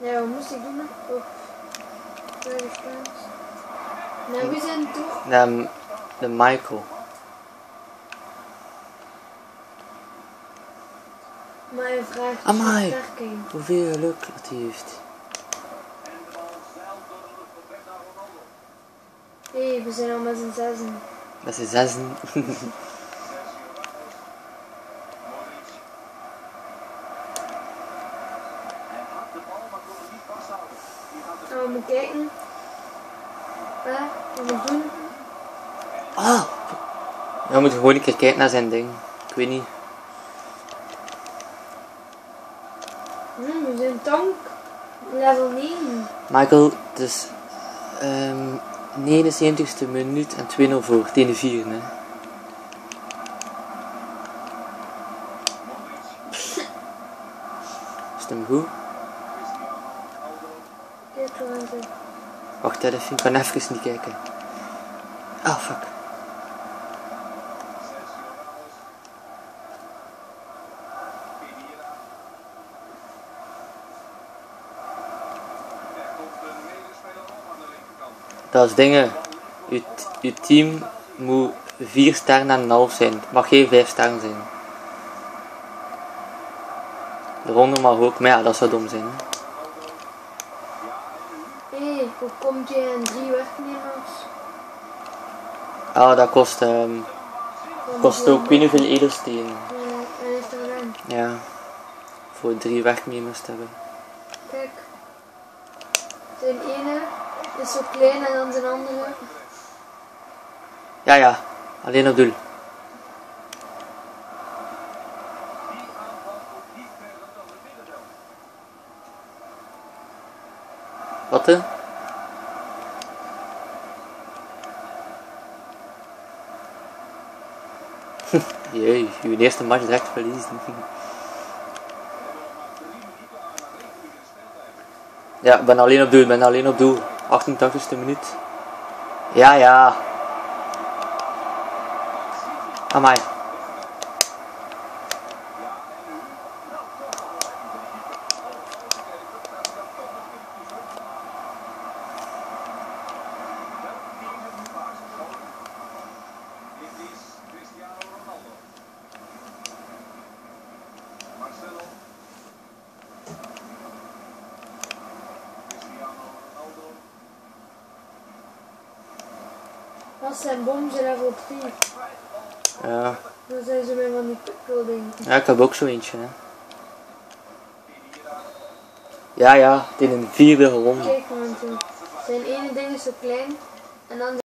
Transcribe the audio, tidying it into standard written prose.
Ja, wat moest ik doen? Op nou, wie zijn het toch? De Michael. Maar je vraagt Amai, versterking. hoeveel geluk dat hij heeft. Hé, we zijn al met z'n zessen. Met z'n zessen. Nou, we moeten kijken. Wat moet doen? Ah! We moeten gewoon een keer kijken naar zijn ding. Ik weet niet. We zijn tank. Level 9. Michael, het is 79ste minuut en 2-0 voor. Tegen de 4, hè. Is het hem goed? Kijk gewoon. Wacht even, ik kan even niet kijken. Ah, fuck. Dat is dingen. Je team moet 4 sterren en een half zijn. Het mag geen 5 sterren zijn. De ronde mag ook, maar ja, dat zou dom zijn. Hè? Hé, hoe komt je aan 3 werknemers? Ah, dat kost ook, ik weet niet hoeveel edelstenen. En heeft er gedaan. Ja, voor 3 werknemers te hebben. Kijk. Zijn ene is zo klein en dan zijn andere. Ja, alleen op doel. Wat hè? Jee, je eerste match direct verliezen. Ja, ik ben alleen op doel, 88ste minuut. Ja. Amai. Dat zijn boms level 3. Ja. Dan zijn ze weer van die pikkeldingen. Ja, ik heb ook zo eentje, hè. Ja, het in een 4e ronde. Kijk, want zijn ene ding is zo klein en dan